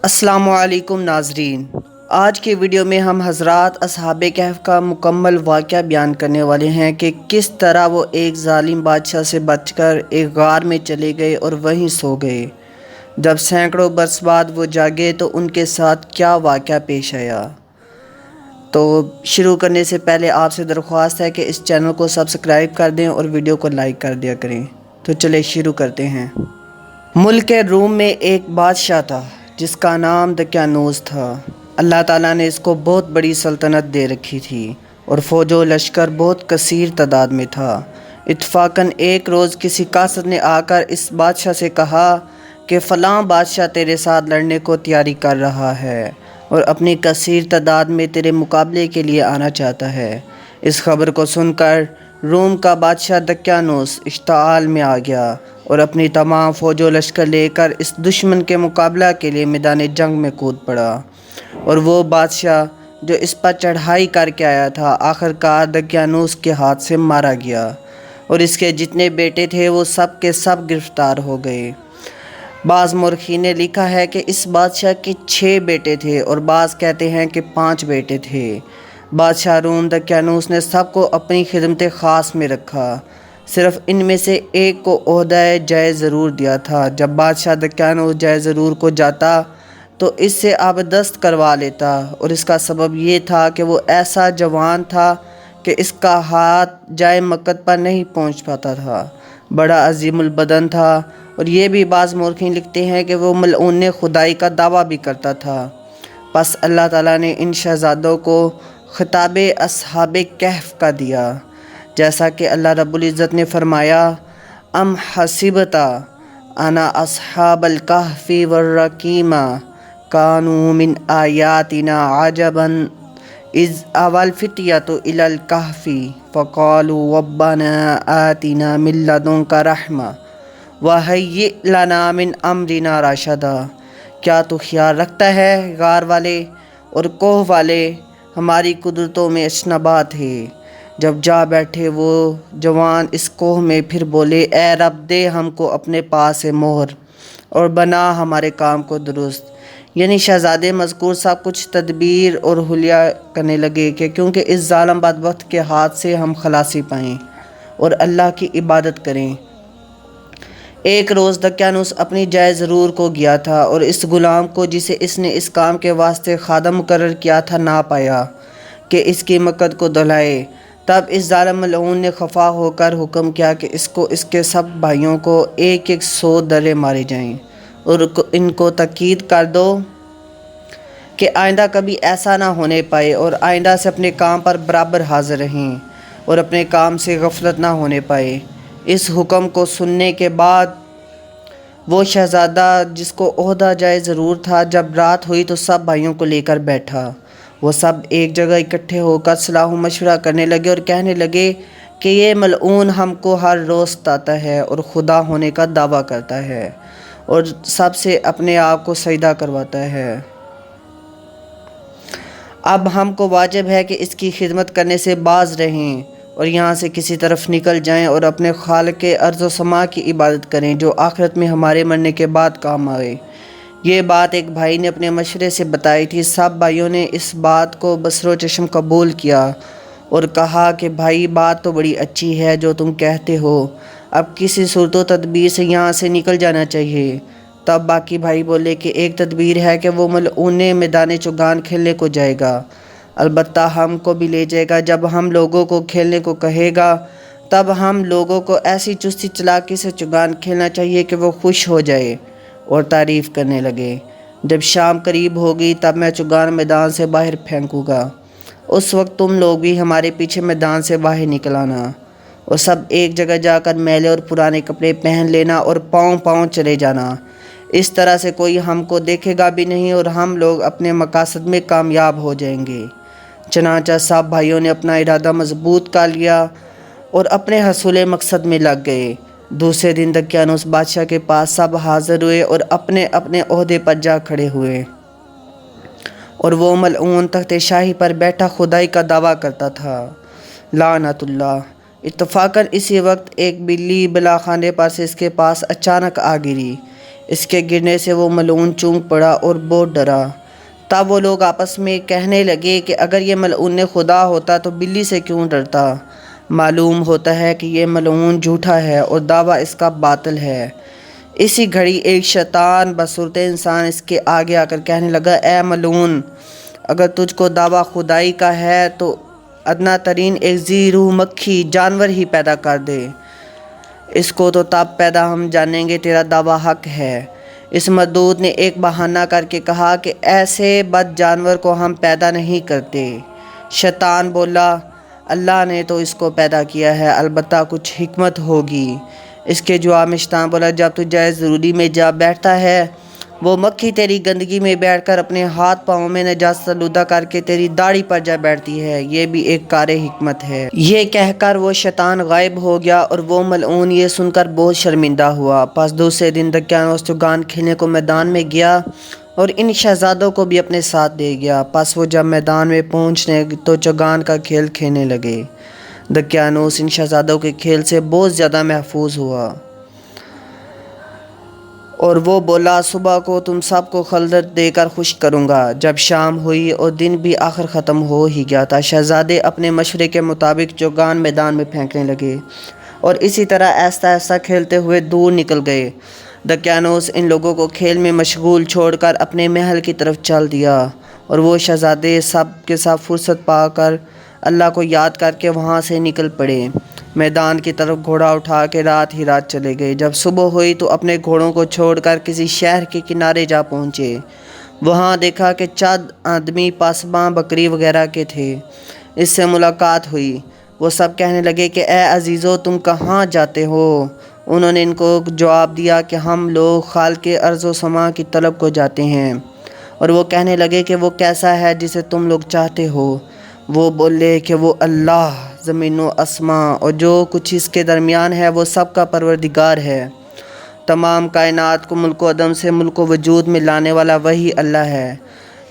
السلام علیکم ناظرین، آج کے ویڈیو میں ہم حضرات اصحاب کہف کا مکمل واقعہ بیان کرنے والے ہیں کہ کس طرح وہ ایک ظالم بادشاہ سے بچ کر ایک غار میں چلے گئے اور وہیں سو گئے۔ جب سینکڑوں برس بعد وہ جاگے تو ان کے ساتھ کیا واقعہ پیش آیا۔ تو شروع کرنے سے پہلے آپ سے درخواست ہے کہ اس چینل کو سبسکرائب کر دیں اور ویڈیو کو لائک کر دیا کریں۔ تو چلے شروع کرتے ہیں۔ ملک روم میں ایک بادشاہ تھا جس کا نام دقیانوس تھا۔ اللہ تعالیٰ نے اس کو بہت بڑی سلطنت دے رکھی تھی اور فوج و لشکر بہت کثیر تعداد میں تھا۔ اتفاقاً ایک روز کسی قاصد نے آ کر اس بادشاہ سے کہا کہ فلاں بادشاہ تیرے ساتھ لڑنے کو تیاری کر رہا ہے اور اپنی کثیر تعداد میں تیرے مقابلے کے لیے آنا چاہتا ہے۔ اس خبر کو سن کر روم کا بادشاہ دقیانوس اشتعال میں آ گیا اور اپنی تمام فوج و لشکر لے کر اس دشمن کے مقابلہ کے لیے میدان جنگ میں کود پڑا، اور وہ بادشاہ جو اس پر چڑھائی کر کے آیا تھا آخر کار دقیانوس کے ہاتھ سے مارا گیا، اور اس کے جتنے بیٹے تھے وہ سب کے سب گرفتار ہو گئے۔ بعض مورخین نے لکھا ہے کہ اس بادشاہ کے 6 بیٹے تھے اور بعض کہتے ہیں کہ 5 بیٹے تھے۔ بادشاہ روم دقیانوس نے سب کو اپنی خدمت خاص میں رکھا، صرف ان میں سے ایک کو عہدہ جائے ضرور دیا تھا۔ جب بادشاہ دقیانوس جائے ضرور کو جاتا تو اس سے آبدست کروا لیتا، اور اس کا سبب یہ تھا کہ وہ ایسا جوان تھا کہ اس کا ہاتھ جائے مقد پر نہیں پہنچ پاتا تھا، بڑا عظیم البدن تھا، اور یہ بھی بعض مورخین لکھتے ہیں کہ وہ ملعون خدائی کا دعویٰ بھی کرتا تھا۔ پس اللہ تعالیٰ نے ان شہزادوں کو خطاب اصحاب کہف کا دیا، جیسا کہ اللہ رب العزت نے فرمایا: ام حسبت ان اصحاب الکہف والرقیم کانوا من آیاتنا عجبا اذ اوی الفتیۃ الی الکہف فقالوا ربنا آتنا من لدنک رحمۃ وہیئ لنا من امرنا رشدا۔ کیا تو خیال رکھتا ہے غار والے اور کوہ والے ہماری قدرتوں میں اشنبا تھے، جب جا بیٹھے وہ جوان اس کوہ میں، پھر بولے: اے رب، دے ہم کو اپنے پاس سے مہر اور بنا ہمارے کام کو درست۔ یعنی شہزادے مذکور سب کچھ تدبیر اور حلیہ کرنے لگے کہ کیونکہ اس ظالم بدبخت کے ہاتھ سے ہم خلاصی پائیں اور اللہ کی عبادت کریں۔ ایک روز دقیانوس اپنی جائے ضرور کو گیا تھا اور اس غلام کو جسے اس نے اس کام کے واسطے خادم مقرر کیا تھا نہ پایا کہ اس کی مقد کو دہلائے۔ تب اس ظالم ملعون نے خفا ہو کر حکم کیا کہ اس کو اس کے سب بھائیوں کو 100 درے مارے جائیں، اور ان کو تاکید کر دو کہ آئندہ کبھی ایسا نہ ہونے پائے، اور آئندہ سے اپنے کام پر برابر حاضر رہیں اور اپنے کام سے غفلت نہ ہونے پائے۔ اس حکم کو سننے کے بعد وہ شہزادہ جس کو عہدہ جائے ضرور تھا، جب رات ہوئی تو سب بھائیوں کو لے کر بیٹھا۔ وہ سب ایک جگہ اکٹھے ہو کر صلاح و مشورہ کرنے لگے اور کہنے لگے کہ یہ ملعون ہم کو ہر روز ستاتا ہے اور خدا ہونے کا دعویٰ کرتا ہے اور سب سے اپنے آپ کو سجدہ کرواتا ہے۔ اب ہم کو واجب ہے کہ اس کی خدمت کرنے سے باز رہیں اور یہاں سے کسی طرف نکل جائیں اور اپنے خالق ارض و سما کی عبادت کریں جو آخرت میں ہمارے مرنے کے بعد کام آئے۔ یہ بات ایک بھائی نے اپنے مشورے سے بتائی تھی۔ سب بھائیوں نے اس بات کو بصر و چشم قبول کیا اور کہا کہ بھائی، بات تو بڑی اچھی ہے جو تم کہتے ہو، اب کسی صورت و تدبیر سے یہاں سے نکل جانا چاہیے۔ تب باقی بھائی بولے کہ ایک تدبیر ہے کہ وہ ملعون میدان چوگان کھیلنے کو جائے گا، البتہ ہم کو بھی لے جائے گا۔ جب ہم لوگوں کو کھیلنے کو کہے گا تب ہم لوگوں کو ایسی چستی چلاکی سے چوگان کھیلنا چاہیے کہ وہ خوش ہو جائے اور تعریف کرنے لگے۔ جب شام قریب ہوگی تب میں چوگان میدان سے باہر پھینکوں گا، اس وقت تم لوگ بھی ہمارے پیچھے میدان سے باہر نکل آنا اور سب ایک جگہ جا کر میلے اور پرانے کپڑے پہن لینا اور پاؤں پاؤں چلے جانا۔ اس طرح سے کوئی ہم کو دیکھے گا بھی نہیں اور ہم لوگ اپنے مقاصد میں کامیاب ہو جائیں گے۔ چنانچہ سب بھائیوں نے اپنا ارادہ مضبوط کر لیا اور اپنے حصول مقصد میں لگ گئے۔ دوسرے دن دقیانوس بادشاہ کے پاس سب حاضر ہوئے اور اپنے اپنے عہدے پر جا کھڑے ہوئے، اور وہ ملعون تخت شاہی پر بیٹھا خدائی کا دعویٰ کرتا تھا، لعنت اللہ۔ اتفاقاً اسی وقت ایک بلی بلا خانے پر سے اس کے پاس اچانک آ گری۔ اس کے گرنے سے وہ ملعون چونک پڑا اور بہت ڈرا۔ تب وہ لوگ آپس میں کہنے لگے کہ اگر یہ ملعون خدا ہوتا تو بلی سے کیوں ڈرتا؟ معلوم ہوتا ہے کہ یہ ملعون جھوٹا ہے اور دعویٰ اس کا باطل ہے۔ اسی گھڑی ایک شیطان بصورت انسان اس کے آگے آ کر کہنے لگا، اے ملعون، اگر تجھ کو دعویٰ خدائی کا ہے تو ادنا ترین ایک ذی روح مکھی جانور ہی پیدا کر دے، اس کو تو تب پیدا ہم جانیں گے تیرا دعویٰ حق ہے۔ اس مردود نے ایک بہانہ کر کے کہا کہ ایسے بد جانور کو ہم پیدا نہیں کرتے۔ شیطان بولا، اللہ نے تو اس کو پیدا کیا ہے، البتہ کچھ حکمت ہوگی۔ اس کے جواب میں شیطان بولا، جب تو جائز ضروری میں جا بیٹھتا ہے، وہ مکھی تیری گندگی میں بیٹھ کر اپنے ہاتھ پاؤں میں نجاست آلودہ کر کے تیری داڑھی پر جا بیٹھتی ہے، یہ بھی ایک کار حکمت ہے۔ یہ کہہ کر وہ شیطان غائب ہو گیا اور وہ ملعون یہ سن کر بہت شرمندہ ہوا۔ پس دوسرے دن دقیانوس چوگان کھیلنے کو میدان میں گیا اور ان شہزادوں کو بھی اپنے ساتھ لے گیا۔ پس وہ جب میدان میں پہنچنے تو چوگان کا کھیل کھیلنے لگے۔ دقیانوس ان شہزادوں کے کھیل سے بہت زیادہ محفوظ ہوا اور وہ بولا، صبح کو تم سب کو خلعت دے کر خوش کروں گا۔ جب شام ہوئی اور دن بھی آخر ختم ہو ہی گیا تھا، شہزادے اپنے مشورے کے مطابق چوگان میدان میں پھینکنے لگے اور اسی طرح آہستہ آہستہ کھیلتے ہوئے دور نکل گئے۔ دقیانوس ان لوگوں کو کھیل میں مشغول چھوڑ کر اپنے محل کی طرف چل دیا اور وہ شہزادے سب کے سب فرصت پا کر اللہ کو یاد کر کے وہاں سے نکل پڑے۔ میدان کی طرف گھوڑا اٹھا کے رات ہی رات چلے گئے۔ جب صبح ہوئی تو اپنے گھوڑوں کو چھوڑ کر کسی شہر کے کنارے جا پہنچے۔ وہاں دیکھا کہ چند آدمی پاسباں بکری وغیرہ کے تھے۔ اس سے ملاقات ہوئی۔ وہ سب کہنے لگے کہ اے عزیزو، تم کہاں جاتے ہو؟ انہوں نے ان کو جواب دیا کہ ہم لوگ خالق ارض و سما کی طلب کو جاتے ہیں۔ اور وہ کہنے لگے کہ وہ کیسا ہے جسے تم لوگ چاہتے ہو؟ وہ بولے کہ وہ اللہ، زمین و آسماں اور جو کچھ اس کے درمیان ہے وہ سب کا پروردگار ہے۔ تمام کائنات کو ملک و عدم سے ملک و وجود میں لانے والا وہی اللہ ہے۔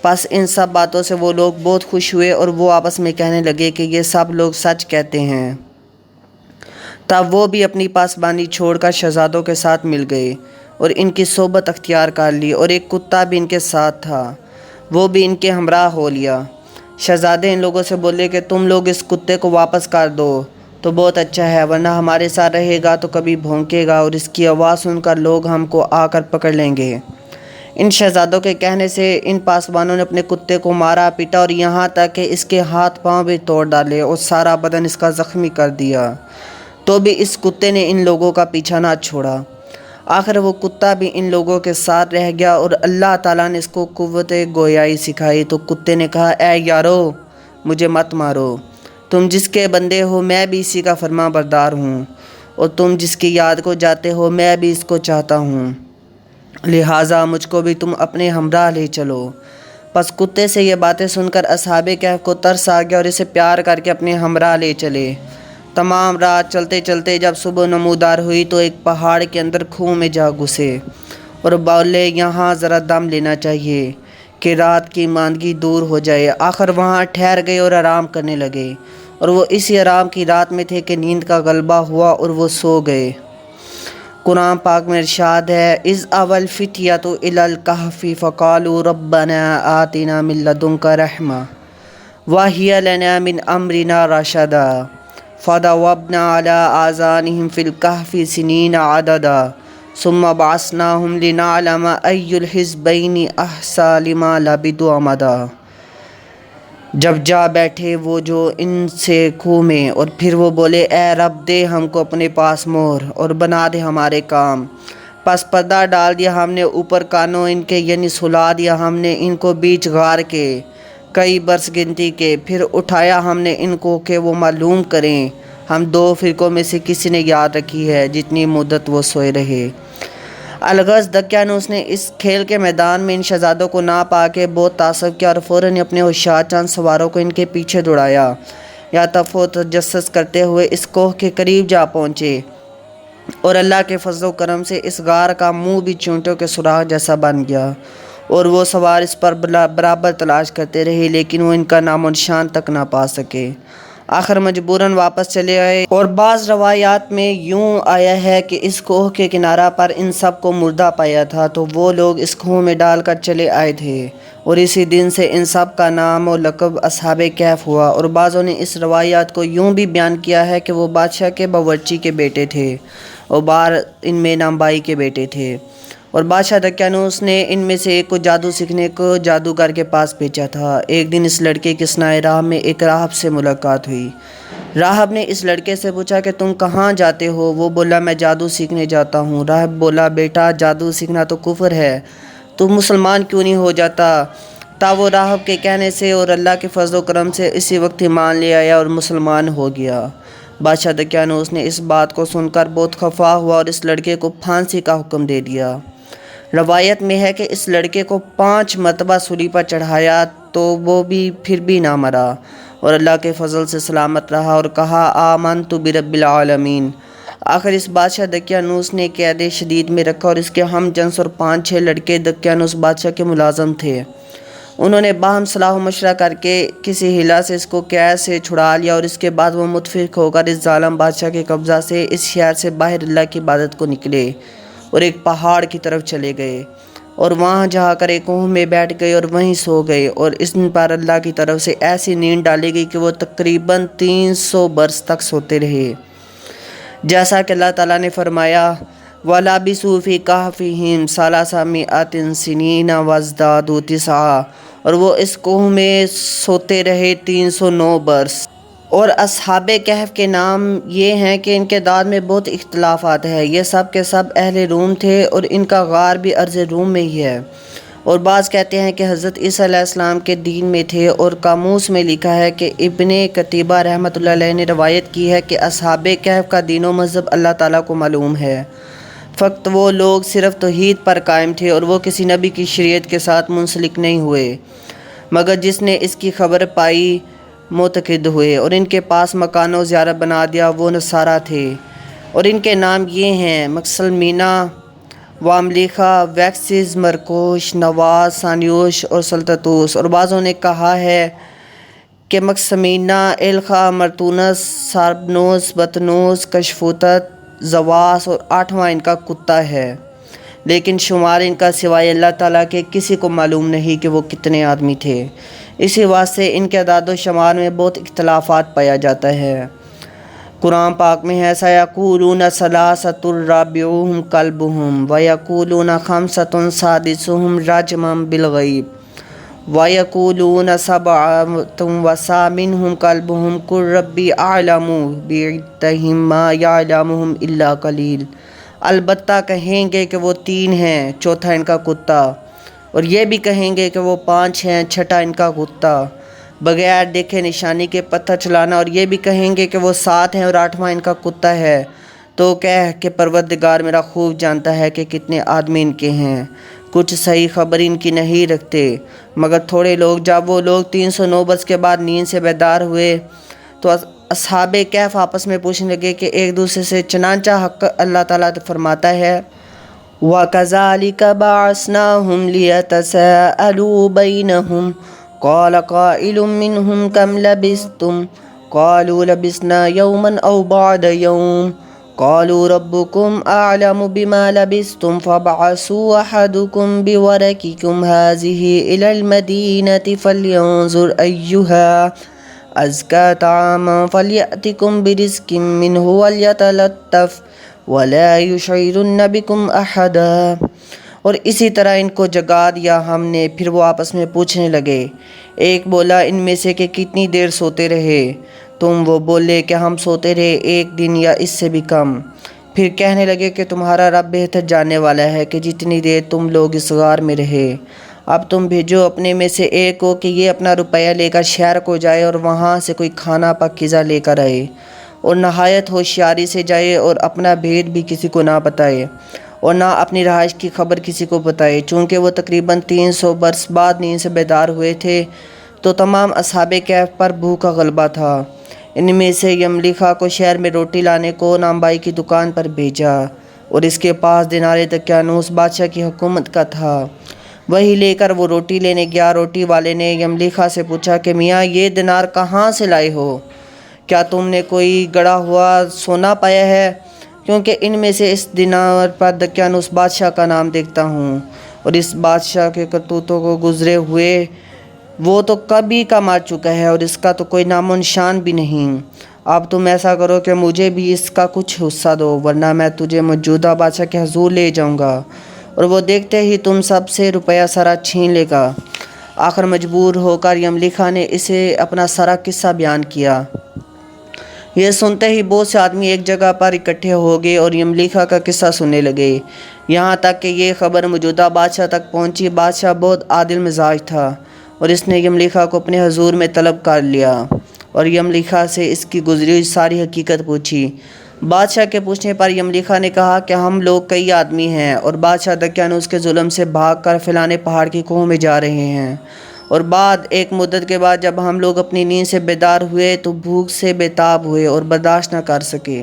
پس ان سب باتوں سے وہ لوگ بہت خوش ہوئے اور وہ آپس میں کہنے لگے کہ یہ سب لوگ سچ کہتے ہیں۔ تب وہ بھی اپنی پاسبانی چھوڑ کر شہزادوں کے ساتھ مل گئے اور ان کی صحبت اختیار کر لی، اور ایک کتا بھی ان کے ساتھ تھا، وہ بھی ان کے ہمراہ ہو لیا۔ شہزادے ان لوگوں سے بولے کہ تم لوگ اس کتے کو واپس کر دو تو بہت اچھا ہے، ورنہ ہمارے ساتھ رہے گا تو کبھی بھونکے گا اور اس کی آواز سن کر لوگ ہم کو آ کر پکڑ لیں گے۔ ان شہزادوں کے کہنے سے ان پاسبانوں نے اپنے کتے کو مارا پیٹا اور یہاں تک کہ اس کے ہاتھ پاؤں بھی توڑ ڈالے اور سارا بدن اس کا زخمی کر دیا، تو بھی اس کتے نے ان لوگوں کا پیچھا نہ چھوڑا۔ آخر وہ کتا بھی ان لوگوں کے ساتھ رہ گیا اور اللہ تعالیٰ نے اس کو قوت گویائی سکھائی۔ تو کتے نے کہا، اے یارو، مجھے مت مارو، تم جس کے بندے ہو میں بھی اسی کا فرما بردار ہوں، اور تم جس کی یاد کو جاتے ہو میں بھی اس کو چاہتا ہوں، لہٰذا مجھ کو بھی تم اپنے ہمراہ لے چلو۔ پس کتے سے یہ باتیں سن کر اصحاب کہف کو ترس آ گیا اور اسے پیار کر کے اپنے ہمراہ لے چلے۔ تمام رات چلتے چلتے جب صبح نمودار ہوئی تو ایک پہاڑ کے اندر کھوہ میں جا گھسے اور بولے، یہاں ذرا دم لینا چاہیے کہ رات کی ماندگی دور ہو جائے۔ آخر وہاں ٹھہر گئے اور آرام کرنے لگے، اور وہ اسی آرام کی رات میں تھے کہ نیند کا غلبہ ہوا اور وہ سو گئے۔ قرآن پاک میں ارشاد ہے، اذ اوی الفتیۃ الی الکہف فقالوا ربنا آتنا من لدنک رحمۃ وہی لنا من امرنا رشدا فضربنا علی آذانہم فی الکہف سنین عددا ثم بعثناہم لنعلم ای الحزبین احصیٰ لما لبثوا امدا۔ جب جا بیٹھے وہ جو ان سے کھوہ میں، اور پھر وہ بولے، اے رب، دے ہم کو اپنے پاس مہر اور بنا دے ہمارے کام۔ پس پردہ ڈال دیا ہم نے اوپر کانوں ان کے، یعنی سلا دیا ہم نے ان کو بیچ غار کے کئی برس گنتی کے۔ پھر اٹھایا ہم نے ان کو کہ وہ معلوم کریں، ہم دو فرقوں میں سے کسی نے یاد رکھی ہے جتنی مدت وہ سوئے رہے۔ الغرض دقیانوس نے اس کھیل کے میدان میں ان شہزادوں کو نہ پا کے بہت تعصب کیا اور فوراً اپنے ہوشیار چند سواروں کو ان کے پیچھے دوڑایا۔ یا تب وہ تجسس کرتے ہوئے اس کوہ کے قریب جا پہنچے اور اللہ کے فضل و کرم سے اس غار کا منہ بھی چونٹوں کے سوراخ جیسا بن گیا، اور وہ سوار اس پر برابر تلاش کرتے رہے لیکن وہ ان کا نام و نشان تک نہ پا سکے۔ آخر مجبوراً واپس چلے آئے، اور بعض روایات میں یوں آیا ہے کہ اس کوہ کے کنارہ پر ان سب کو مردہ پایا تھا، تو وہ لوگ اس کوہ میں ڈال کر چلے آئے تھے، اور اسی دن سے ان سب کا نام و لقب اصحاب کہف ہوا۔ اور بعضوں نے اس روایات کو یوں بھی بیان کیا ہے کہ وہ بادشاہ کے باورچی کے بیٹے تھے، اور بعض ان میں نامبائی کے بیٹے تھے، اور بادشاہ دقیانوس نے ان میں سے ایک کو جادو سیکھنے کو جادوگر کے پاس بھیجا تھا۔ ایک دن اس لڑکے کی اثناء راہ میں ایک راہب سے ملاقات ہوئی۔ راہب نے اس لڑکے سے پوچھا کہ تم کہاں جاتے ہو؟ وہ بولا میں جادو سیکھنے جاتا ہوں۔ راہب بولا بیٹا جادو سیکھنا تو کفر ہے، تم مسلمان کیوں نہیں ہو جاتا؟ وہ راہب کے کہنے سے اور اللہ کے فضل و کرم سے اسی وقت ایمان لے آیا اور مسلمان ہو گیا۔ بادشاہ دقیانوس نے اس بات کو سن کر بہت خفا ہوا اور اس لڑکے کو پھانسی کا حکم دے دیا۔ روایت میں ہے کہ اس لڑکے کو 5 مرتبہ سولی پر چڑھایا تو وہ پھر بھی نہ مرا، اور اللہ کے فضل سے سلامت رہا اور کہا آمنت برب العالمین۔ آخر اس بادشاہ دقیانوس نے قید شدید میں رکھا، اور اس کے ہم جنس اور 5-6 لڑکے دقیانوس بادشاہ کے ملازم تھے۔ انہوں نے باہم صلاح و مشورہ کر کے کسی ہیلا سے اس کو قید سے چھڑا لیا، اور اس کے بعد وہ متفق ہو کر اس ظالم بادشاہ کے قبضہ سے اس شہر سے باہر اللہ کی عبادت کو نکلے اور ایک پہاڑ کی طرف چلے گئے، اور وہاں جا کر ایک کوہ میں بیٹھ گئے اور وہیں سو گئے، اور اس پر اللہ کی طرف سے ایسی نیند ڈالی گئی کہ وہ تقریباً 300 برس تک سوتے رہے، جیسا کہ اللہ تعالیٰ نے فرمایا وَلَبِثُوا فِي كَهْفِهِمْ ثَلَاثَ مِائَةٍ سِنِينَ وَازْدَادُوا تِسْعًا، اور وہ اس کوہ میں سوتے رہے 309 برس۔ اور اصحاب کہف کے نام یہ ہیں کہ ان کے داد میں بہت اختلافات ہیں۔ یہ سب کے سب اہل روم تھے، اور ان کا غار بھی ارض روم میں ہی ہے، اور بعض کہتے ہیں کہ حضرت عیسیٰ علیہ السلام کے دین میں تھے، اور قاموس میں لکھا ہے کہ ابن قتیبہ رحمۃ اللہ علیہ نے روایت کی ہے کہ اصحاب کہف کا دین و مذہب اللہ تعالیٰ کو معلوم ہے، فقط وہ لوگ صرف توحید پر قائم تھے، اور وہ کسی نبی کی شریعت کے ساتھ منسلک نہیں ہوئے، مگر جس نے اس کی خبر پائی معتقد ہوئے، اور ان کے پاس مکان و زیارت بنا دیا، وہ نصارہ تھے، اور ان کے نام یہ ہیں مکسلمینا، واملیخا، ویکسز، مرکوش، نواز، سانیوش اور سلطتوس۔ اور بعضوں نے کہا ہے کہ مکسمینا، ایلخا، مرتونس، ساربنوس، بطنوس، کشفوتت، زواس، اور 8واں ان کا کتا ہے، لیکن شمار ان کا سوائے اللہ تعالیٰ کے کسی کو معلوم نہیں کہ وہ کتنے آدمی تھے، اسی واسطے ان کے اعداد و شمار میں بہت اختلافات پایا جاتا ہے۔ قرآن پاک میں ہے سَيَقُولُونَ ثَلَاثَةٌ رَابِعُهُمْ كَلْبُهُمْ وَيَقُولُونَ خَمْسَةٌ سَادِسُهُمْ رَجْمًا بِالْغَيْبِ وَيَقُولُونَ سَبْعَةٌ وَثَامِنُهُمْ كَلْبُهُمْ قُلْ رَبِّي أَعْلَمُ بِعِدَّتِهِم مَّا يَعْلَمُهُمْ إِلَّا قَلِيلٌ، البتہ کہیں گے کہ وہ 3 ہیں، چوتھا ان کا کتا، اور یہ بھی کہیں گے کہ وہ 5 ہیں، چھٹا ان کا کتا، بغیر دیکھے نشانی کے پتھر چلانا، اور یہ بھی کہیں گے کہ وہ 7 ہیں اور 8واں ان کا کتا ہے، تو کہہ کہ پروردگار میرا خوب جانتا ہے کہ کتنے آدمی ان کے ہیں، کچھ صحیح خبر ان کی نہیں رکھتے مگر تھوڑے لوگ۔ جب وہ لوگ 309 برس کے بعد نیند سے بیدار ہوئے تو اصحاب کہف آپس میں پوچھنے لگے کہ ایک دوسرے سے، چنانچہ حق اللہ تعالیٰ فرماتا ہے وَكَذَلِكَ بَعَثْنَاهُمْ لِيَتَسَاءَلُوا بَيْنَهُمْ قَالَ قَائِلٌ مِّنْهُمْ كَمْ لَبِثْتُمْ قَالُوا لَبِثْنَا يَوْمًا أَوْ بَعْضَ يَوْمٍ قَالُوا رَبُّكُمْ أَعْلَمُ بِمَا لَبِثْتُمْ فَابْعَثُوا أَحَدَكُمْ بِوَرَقِكُمْ هَٰذِهِ إِلَى الْمَدِينَةِ فَلْيَنظُرْ أَيُّهَا أَزْكَىٰ طَعَامًا فَلْيَأْتِكُمْ بِرِزْقٍ مِّنْهُ وَلْيَتَلَطَّفْ وَلَا يُشْعِرُنَّ بِكُمْ أَحَدًا۔ اور اسی طرح ان کو جگا دیا ہم نے، پھر وہ آپس میں پوچھنے لگے، ایک بولا ان میں سے کہ کتنی دیر سوتے رہے تم؟ وہ بولے کہ ہم سوتے رہے 1 دن یا اس سے بھی کم۔ پھر کہنے لگے کہ تمہارا رب بہتر جاننے والا ہے کہ جتنی دیر تم لوگ اس غار میں رہے، اب تم بھیجو اپنے میں سے ایک کو کہ یہ اپنا روپیہ لے کر شہر کو جائے اور وہاں سے کوئی کھانا پاکیزہ لے کر آئے، اور نہایت ہوشیاری سے جائے اور اپنا بھید بھی کسی کو نہ بتائے، اور نہ اپنی رہائش کی خبر کسی کو بتائے، چونکہ وہ تقریباً 300 برس بعد نیند سے بیدار ہوئے تھے تو تمام اصحاب کہف پر بھوک کا غلبہ تھا۔ ان میں سے یملیخا کو شہر میں روٹی لانے کو نامبائی کی دکان پر بھیجا، اور اس کے پاس دینار دقیانوس بادشاہ کی حکومت کا تھا، وہی لے کر وہ روٹی لینے گیا۔ روٹی والے نے یملیخا سے پوچھا کہ میاں یہ دینار کہاں سے لائے ہو؟ کیا تم نے کوئی گڑا ہوا سونا پایا ہے؟ کیونکہ ان میں سے اس دینار پر دقیانوس بادشاہ کا نام دیکھتا ہوں، اور اس بادشاہ کے کرتوتوں کو گزرے ہوئے وہ تو کبھی کا مر چکا ہے، اور اس کا تو کوئی نام و نشان بھی نہیں۔ اب تم ایسا کرو کہ مجھے بھی اس کا کچھ حصہ دو، ورنہ میں تجھے موجودہ بادشاہ کے حضور لے جاؤں گا، اور وہ دیکھتے ہی تم سب سے روپیہ سارا چھین لے گا۔ آخر مجبور ہو کر یملیکھا نے اسے اپنا سارا قصہ بیان کیا۔ یہ سنتے ہی بہت سے آدمی ایک جگہ پر اکٹھے ہو گئے اور یملیکھا کا قصہ سننے لگے، یہاں تک کہ یہ خبر موجودہ بادشاہ تک پہنچی۔ بادشاہ بہت عادل مزاج تھا، اور اس نے یملیکھا کو اپنے حضور میں طلب کر لیا اور یملیکھا سے اس کی گزری ہوئی ساری حقیقت پوچھی۔ بادشاہ کے پوچھنے پر یملیکھا نے کہا کہ ہم لوگ کئی آدمی ہیں، اور بادشاہ دقیانوس کے ظلم سے بھاگ کر فلانے پہاڑ کی کوہ میں جا رہے ہیں، اور بعد ایک مدت کے بعد جب ہم لوگ اپنی نیند سے بیدار ہوئے تو بھوک سے بے تاب ہوئے اور برداشت نہ کر سکے،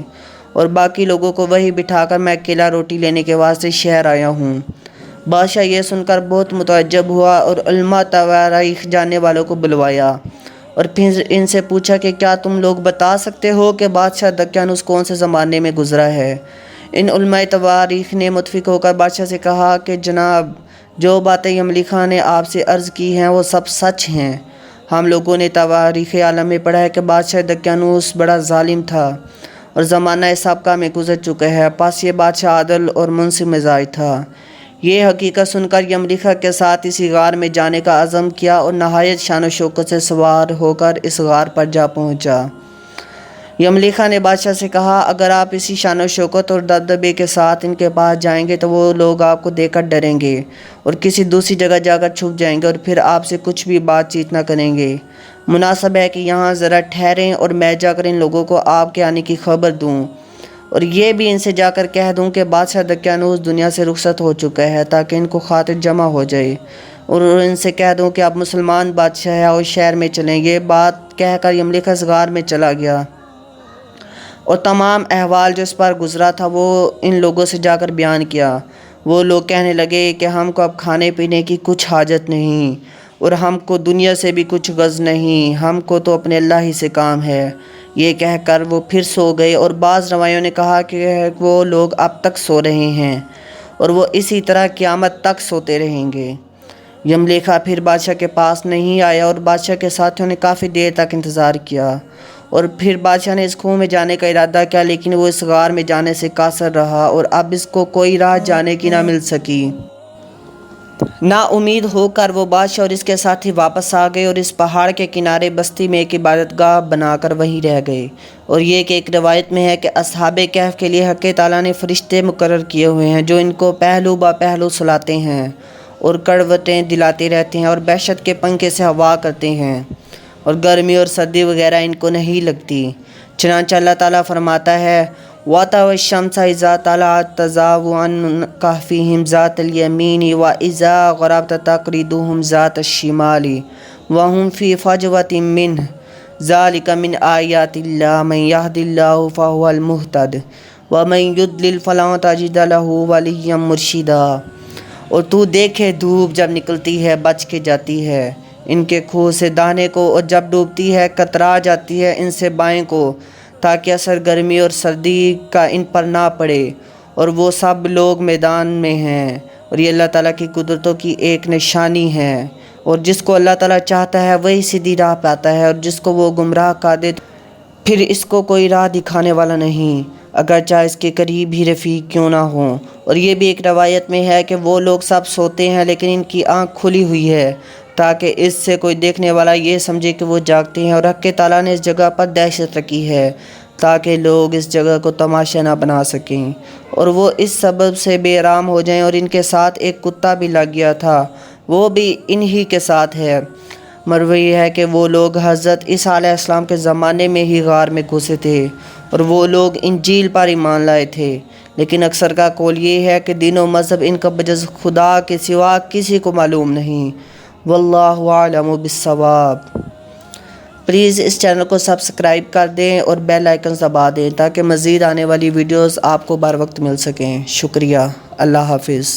اور باقی لوگوں کو وہیں بٹھا کر میں اکیلا روٹی لینے کے واسطے شہر آیا ہوں۔ بادشاہ یہ سن کر بہت متعجب ہوا اور علماء تواریخ جاننے والوں کو بلوایا، اور پھر ان سے پوچھا کہ کیا تم لوگ بتا سکتے ہو کہ بادشاہ دقیانوس کون سے زمانے میں گزرا ہے؟ ان علماء تواریخ نے متفق ہو کر بادشاہ سے کہا کہ جناب، جو باتیں یملیکھا نے آپ سے عرض کی ہیں وہ سب سچ ہیں۔ ہم لوگوں نے تواریخ عالم میں پڑھا ہے کہ بادشاہ دقیانوس بڑا ظالم تھا اور زمانہ سابقہ میں گزر چکا ہے، پس یہ بادشاہ عادل اور منصف مزاج تھا۔ یہ حقیقت سن کر یملیکھا کے ساتھ اسی غار میں جانے کا عزم کیا اور نہایت شان و شوکت سے سوار ہو کر اس غار پر جا پہنچا۔ یملیکھا نے بادشاہ سے کہا، اگر آپ اسی شان و شوکت اور دبدبے کے ساتھ ان کے پاس جائیں گے تو وہ لوگ آپ کو دیکھ کر ڈریں گے اور کسی دوسری جگہ جا کر چھپ جائیں گے اور پھر آپ سے کچھ بھی بات چیت نہ کریں گے۔ مناسب ہے کہ یہاں ذرا ٹھہریں اور میں جا کر ان لوگوں کو آپ کے آنے کی خبر دوں، اور یہ بھی ان سے جا کر کہہ دوں کہ بادشاہ دقیانوس دنیا سے رخصت ہو چکا ہے، تاکہ ان کو خاطر جمع ہو جائے، اور ان سے کہہ دوں کہ اب مسلمان بادشاہ ہے اور شہر میں چلیں۔ یہ بات کہہ کر یملیکھا اس غار میں چلا گیا اور تمام احوال جو اس پر گزرا تھا وہ ان لوگوں سے جا کر بیان کیا۔ وہ لوگ کہنے لگے کہ ہم کو اب کھانے پینے کی کچھ حاجت نہیں، اور ہم کو دنیا سے بھی کچھ غرض نہیں، ہم کو تو اپنے اللہ ہی سے کام ہے۔ یہ کہہ کر وہ پھر سو گئے، اور بعض روایوں نے کہا کہ وہ لوگ اب تک سو رہے ہیں اور وہ اسی طرح قیامت تک سوتے رہیں گے۔ یملیکھا پھر بادشاہ کے پاس نہیں آیا، اور بادشاہ کے ساتھیوں نے کافی دیر تک انتظار کیا، اور پھر بادشاہ نے اس کنویں میں جانے کا ارادہ کیا، لیکن وہ اس غار میں جانے سے قاصر رہا اور اب اس کو کوئی راہ جانے کی نہ مل سکی۔ نا امید ہو کر وہ بادشاہ اور اس کے ساتھی واپس آ گئے اور اس پہاڑ کے کنارے بستی میں ایک عبادت گاہ بنا کر وہیں رہ گئے۔ اور یہ کہ ایک روایت میں ہے کہ اصحاب کہف کے لیے حق تعالیٰ نے فرشتے مقرر کیے ہوئے ہیں جو ان کو پہلو با پہلو سلاتے ہیں اور کڑوتیں دلاتے رہتے ہیں اور بحشت کے پنکھے سے ہوا کرتے ہیں، اور گرمی اور سردی وغیرہ ان کو نہیں لگتی۔ چنانچہ اللہ تعالیٰ فرماتا ہے، وَتَرَى الشَّمْسَ إِذَا طَلَعَتْ تَزَاوَرُ عَنْ كَهْفِهِمْ ذَاتَ الْيَمِينِ وَإِذَا غَرَبَتْ تَقْرِضُهُمْ ذَاتَ الشِّمَالِ وَهُمْ فِي فَجْوَةٍ مِّنْهُ ذَلِكَ مِنْ آيَاتِ اللَّهِ مَن يَهْدِ اللَّهُ فَهُوَ الْمُهْتَدِ وَمَن يُضْلِلْ فَلَن تَجِدَ لَهُ وَلِيًّا مُّرْشِدًا۔ اور تو دیکھے دھوپ جب نکلتی ہے بچ کے جاتی ہے ان کے کھو سے دانے کو، اور جب ڈوبتی ہے کترا جاتی ہے ان سے بائیں کو، تاکہ اثر گرمی اور سردی کا ان پر نہ پڑے، اور وہ سب لوگ میدان میں ہیں، اور یہ اللہ تعالیٰ کی قدرتوں کی ایک نشانی ہے، اور جس کو اللہ تعالیٰ چاہتا ہے وہی سیدھی راہ پاتا ہے، اور جس کو وہ گمراہ کر دے پھر اس کو کوئی راہ دکھانے والا نہیں، اگرچہ اس کے قریب ہی رفیق کیوں نہ ہوں۔ اور یہ بھی ایک روایت میں ہے کہ وہ لوگ سب سوتے ہیں لیکن ان کی آنکھ کھلی ہوئی ہے، تاکہ اس سے کوئی دیکھنے والا یہ سمجھے کہ وہ جاگتے ہیں، اور حق تعالیٰ نے اس جگہ پر دہشت رکھی ہے تاکہ لوگ اس جگہ کو تماشا نہ بنا سکیں، اور وہ اس سبب سے بے آرام ہو جائیں۔ اور ان کے ساتھ ایک کتا بھی لگ گیا تھا، وہ بھی انہی کے ساتھ ہے۔ مروی ہے کہ وہ لوگ حضرت عیسیٰ علیہ السلام کے زمانے میں ہی غار میں گھسے تھے، اور وہ لوگ انجیل پر ایمان لائے تھے، لیکن اکثر کا قول یہ ہے کہ دین و مذہب ان کا بجز خدا کے سوا کسی کو معلوم نہیں۔ واللہ اعلم بالصواب۔ پلیز اس چینل کو سبسکرائب کر دیں اور بیل آئیکن دبا دیں تاکہ مزید آنے والی ویڈیوز آپ کو بر وقت مل سکیں۔ شکریہ۔ اللہ حافظ۔